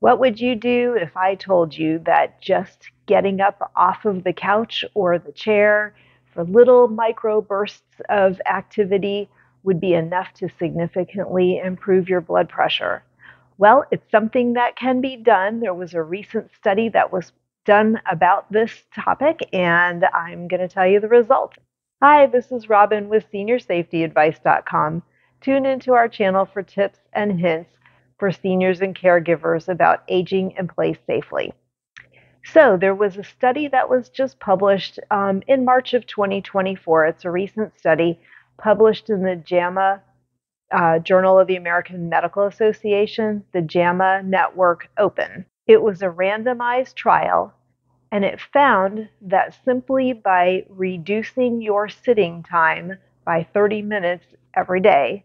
What would you do if I told you that just getting up off of the couch or the chair for little micro bursts of activity would be enough to significantly improve your blood pressure? Well, it's something that can be done. There was a recent study that was done about this topic, and I'm going to tell you the results. Hi, this is Robin with SeniorSafetyAdvice.com. Tune into our channel for tips and hints for seniors and caregivers about aging in place safely. So there was a study that was just published in March of 2024. It's a recent study published in the JAMA Journal of the American Medical Association, the JAMA Network Open. It was a randomized trial, and it found that simply by reducing your sitting time by 30 minutes every day,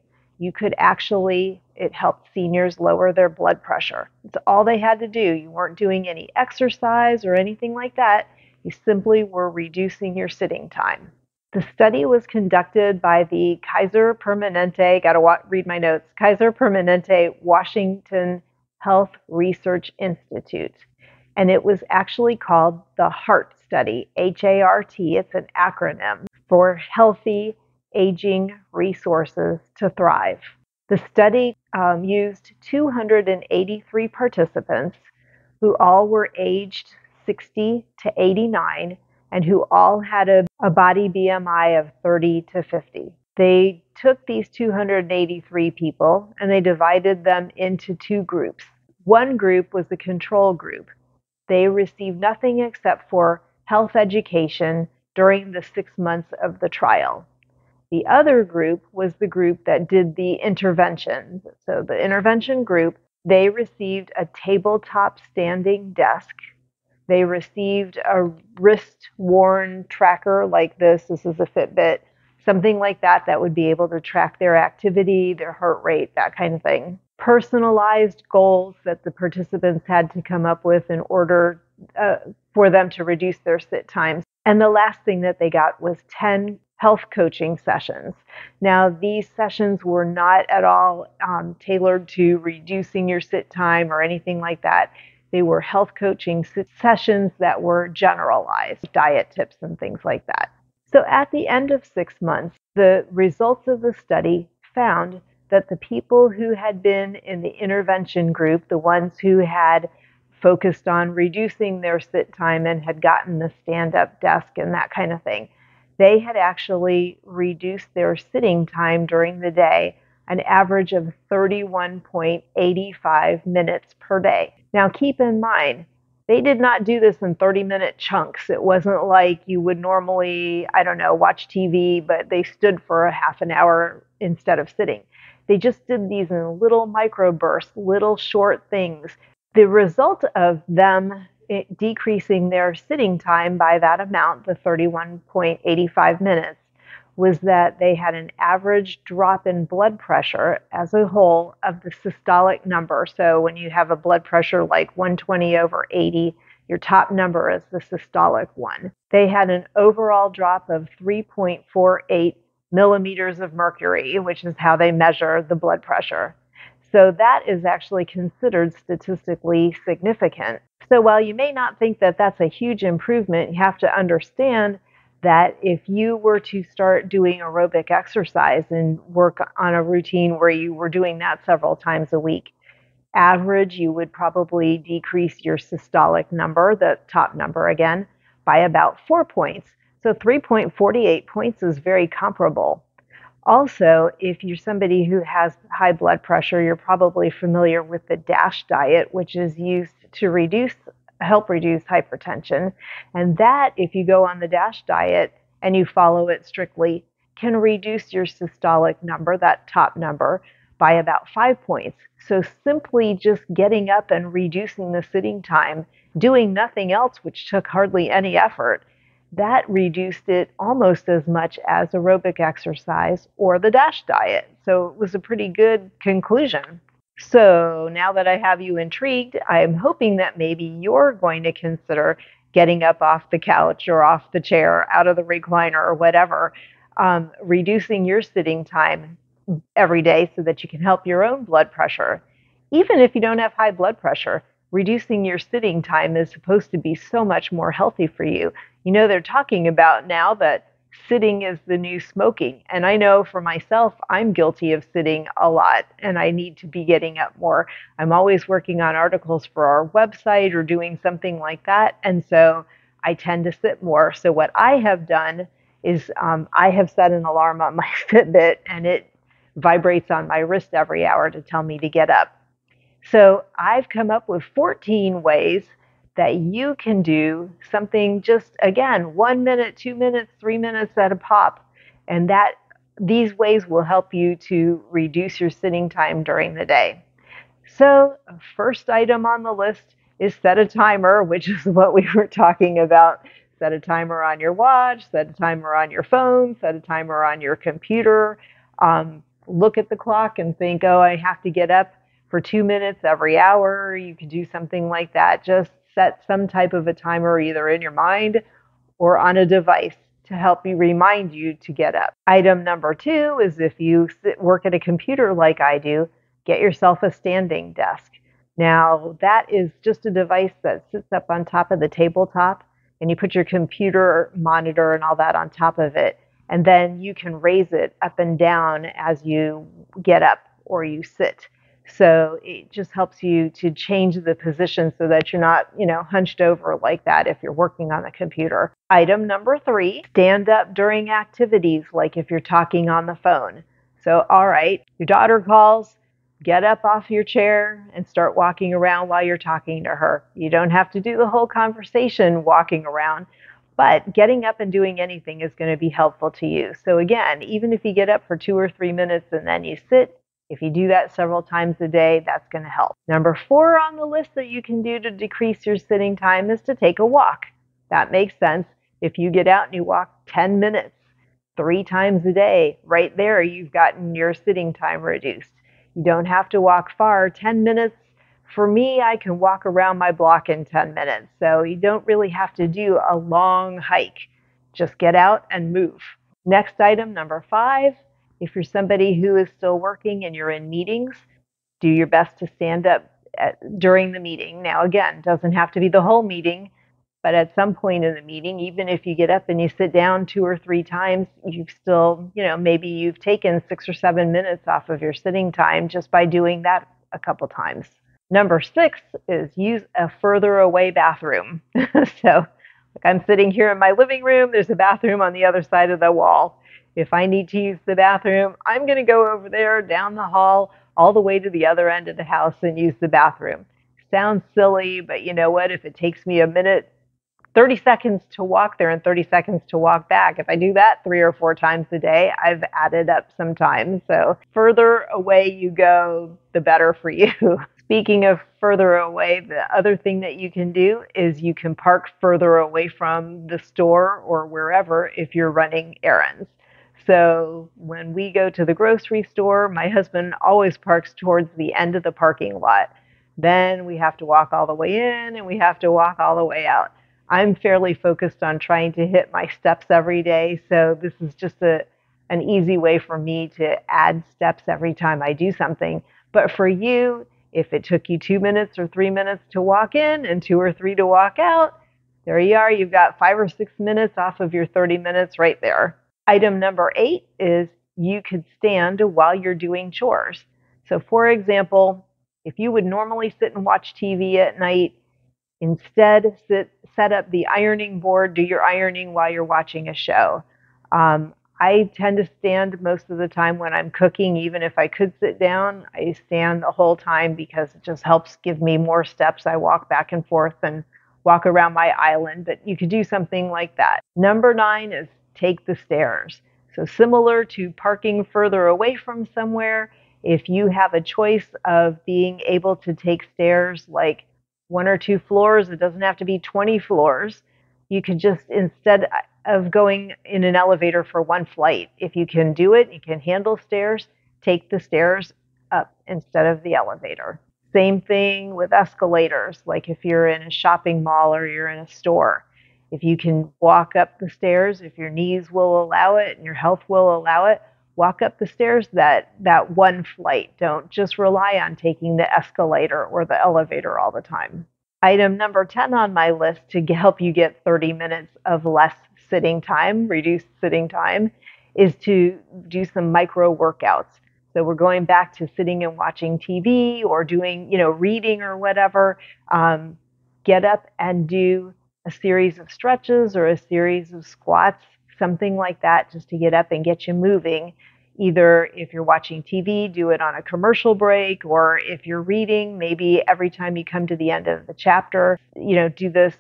it helped seniors lower their blood pressure. It's all they had to do. You weren't doing any exercise or anything like that. You simply were reducing your sitting time. The study was conducted by the Kaiser Permanente, read my notes, Kaiser Permanente Washington Health Research Institute. And it was actually called the HART study, H-A-R-T. It's an acronym for Healthy Aging Resources to Thrive. The study used 283 participants who all were aged 60 to 89 and who all had a body BMI of 30 to 50. They took these 283 people and they divided them into two groups. One group was the control group. They received nothing except for health education during the 6 months of the trial. The other group was the group that did the intervention. So the intervention group, they received a tabletop standing desk. They received a wrist-worn tracker like this. This is a Fitbit, something like that that would be able to track their activity, their heart rate, that kind of thing. Personalized goals that the participants had to come up with in order for them to reduce their sit times. And the last thing that they got was 10 health coaching sessions. Now, these sessions were not at all tailored to reducing your sit time or anything like that. They were health coaching sessions that were generalized, diet tips and things like that. So at the end of 6 months, the results of the study found that the people who had been in the intervention group, the ones who had focused on reducing their sit time and had gotten the stand-up desk and that kind of thing, they had actually reduced their sitting time during the day, an average of 31.85 minutes per day. Now keep in mind, they did not do this in 30-minute chunks. It wasn't like you would normally, watch TV, but they stood for a half an hour instead of sitting. They just did these in little microbursts, little short things. The result of them decreasing their sitting time by that amount, the 31.85 minutes, was that they had an average drop in blood pressure as a whole of the systolic number. So when you have a blood pressure like 120/80, your top number is the systolic one. They had an overall drop of 3.48 millimeters of mercury, which is how they measure the blood pressure. So that is actually considered statistically significant. So while you may not think that that's a huge improvement, you have to understand that if you were to start doing aerobic exercise and work on a routine where you were doing that several times a week, average, you would probably decrease your systolic number, the top number again, by about 4 points. So 3.48 points is very comparable. Also, if you're somebody who has high blood pressure, you're probably familiar with the DASH diet, which is used to help reduce hypertension. And that, if you go on the DASH diet and you follow it strictly, can reduce your systolic number, that top number, by about 5 points. So simply just getting up and reducing the sitting time, doing nothing else, which took hardly any effort, that reduced it almost as much as aerobic exercise or the DASH diet. So it was a pretty good conclusion. So now that I have you intrigued, I'm hoping that maybe you're going to consider getting up off the couch or off the chair, out of the recliner or whatever, reducing your sitting time every day so that you can help your own blood pressure. Even if you don't have high blood pressure, reducing your sitting time is supposed to be so much more healthy for you. You know, they're talking about now that sitting is the new smoking. And I know for myself, I'm guilty of sitting a lot and I need to be getting up more. I'm always working on articles for our website or doing something like that. And so I tend to sit more. So what I have done is I have set an alarm on my Fitbit and it vibrates on my wrist every hour to tell me to get up. So I've come up with 14 ways that you can do something just, again, 1 minute, 2 minutes, 3 minutes at a pop. And that these ways will help you to reduce your sitting time during the day. So first item on the list is set a timer, which is what we were talking about. Set a timer on your watch, set a timer on your phone, set a timer on your computer. Look at the clock and think, oh, I have to get up for 2 minutes every hour. You could do something like that. Just set some type of a timer either in your mind or on a device to help you remind you to get up. Item number 2 is if you work at a computer like I do, get yourself a standing desk. Now, that is just a device that sits up on top of the tabletop, and you put your computer monitor and all that on top of it, and then you can raise it up and down as you get up or you sit. So it just helps you to change the position so that you're not, hunched over like that if you're working on the computer. Item number 3, stand up during activities, like if you're talking on the phone. So, all right, your daughter calls, get up off your chair and start walking around while you're talking to her. You don't have to do the whole conversation walking around, but getting up and doing anything is going to be helpful to you. So again, even if you get up for 2 or 3 minutes and then you sit, if you do that several times a day, that's going to help. Number 4 on the list that you can do to decrease your sitting time is to take a walk. That makes sense. If you get out and you walk 10 minutes 3 times a day, right there, you've gotten your sitting time reduced. You don't have to walk far. 10 minutes, for me, I can walk around my block in 10 minutes. So you don't really have to do a long hike. Just get out and move. Next item, number 5, if you're somebody who is still working and you're in meetings, do your best to stand up during the meeting. Now, again, doesn't have to be the whole meeting, but at some point in the meeting, even if you get up and you sit down 2 or 3 times, you've still, maybe you've taken 6 or 7 minutes off of your sitting time just by doing that a couple times. Number 6 is use a further away bathroom. So I'm sitting here in my living room. There's a bathroom on the other side of the wall. If I need to use the bathroom, I'm going to go over there, down the hall, all the way to the other end of the house and use the bathroom. Sounds silly, but you know what? If it takes me a minute, 30 seconds to walk there and 30 seconds to walk back, if I do that 3 or 4 times a day, I've added up some time. So further away you go, the better for you. Speaking of further away, the other thing that you can do is you can park further away from the store or wherever if you're running errands. So when we go to the grocery store, my husband always parks towards the end of the parking lot. Then we have to walk all the way in and we have to walk all the way out. I'm fairly focused on trying to hit my steps every day, so this is just an easy way for me to add steps every time I do something. But for you, if it took you 2 minutes or 3 minutes to walk in and 2 or 3 to walk out, there you are. You've got 5 or 6 minutes off of your 30 minutes right there. Item number 8 is you could stand while you're doing chores. So for example, if you would normally sit and watch TV at night, instead set up the ironing board, do your ironing while you're watching a show. I tend to stand most of the time when I'm cooking. Even if I could sit down, I stand the whole time because it just helps give me more steps. I walk back and forth and walk around my island, but you could do something like that. Number 9 is take the stairs. So similar to parking further away from somewhere, if you have a choice of being able to take stairs like 1 or 2 floors, it doesn't have to be 20 floors. You could just, instead of going in an elevator for 1 flight, if you can do it, you can handle stairs, take the stairs up instead of the elevator. Same thing with escalators, like if you're in a shopping mall or you're in a store. If you can walk up the stairs, if your knees will allow it and your health will allow it, walk up the stairs that one flight. Don't just rely on taking the escalator or the elevator all the time. Item number 10 on my list to help you get 30 minutes of less sitting time, reduced sitting time, is to do some micro workouts. So we're going back to sitting and watching TV or doing, reading or whatever. Get up and do a series of stretches or a series of squats, something like that, just to get up and get you moving. Either if you're watching TV, do it on a commercial break, or if you're reading, maybe every time you come to the end of the chapter, do this.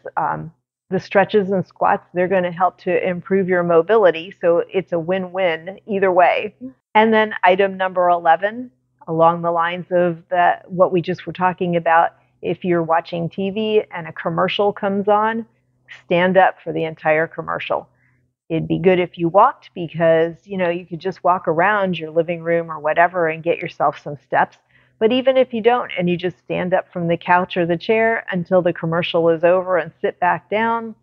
The stretches and squats, they're going to help to improve your mobility. So it's a win-win either way. And then item number 11, along the lines of what we just were talking about, if you're watching TV and a commercial comes on, stand up for the entire commercial. It'd be good if you walked because, you could just walk around your living room or whatever and get yourself some steps. But even if you don't and you just stand up from the couch or the chair until the commercial is over and sit back down,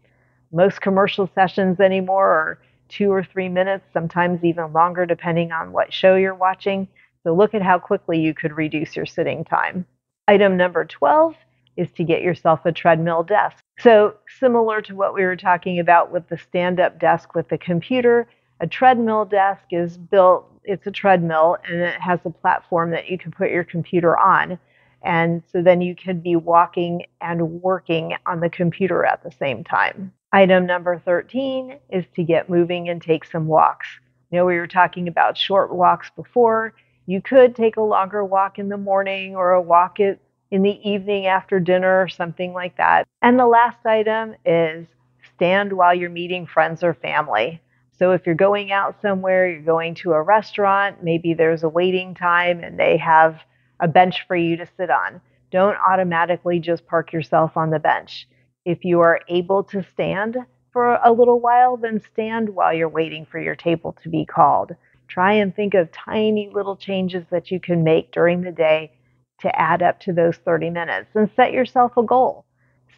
most commercial sessions anymore are 2 or 3 minutes, sometimes even longer depending on what show you're watching. So look at how quickly you could reduce your sitting time. Item number 12 is to get yourself a treadmill desk. So similar to what we were talking about with the stand-up desk with the computer, a treadmill desk is built, it's a treadmill, and it has a platform that you can put your computer on. And so then you can be walking and working on the computer at the same time. Item number 13 is to get moving and take some walks. We were talking about short walks before. You could take a longer walk in the morning or a walk in the evening after dinner or something like that. And the last item is stand while you're meeting friends or family. So if you're going out somewhere, you're going to a restaurant, maybe there's a waiting time and they have a bench for you to sit on. Don't automatically just park yourself on the bench. If you are able to stand for a little while, then stand while you're waiting for your table to be called. Try and think of tiny little changes that you can make during the day to add up to those 30 minutes and set yourself a goal.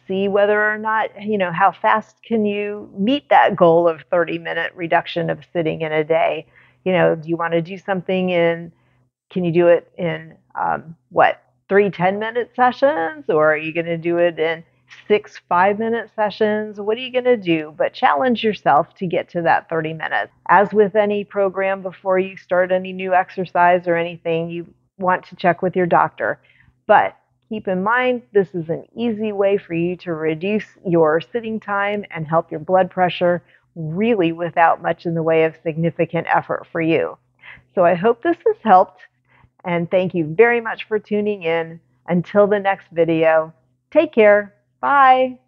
See whether or not, how fast can you meet that goal of 30-minute reduction of sitting in a day? Do you want to do something can you do it in 3 10-minute sessions, or are you going to do it in 6 5-minute sessions? What are you going to do? But challenge yourself to get to that 30 minutes. As with any program, before you start any new exercise or anything, you want to check with your doctor. But keep in mind, this is an easy way for you to reduce your sitting time and help your blood pressure really without much in the way of significant effort for you. So I hope this has helped, and thank you very much for tuning in. Until the next video, take care. Bye.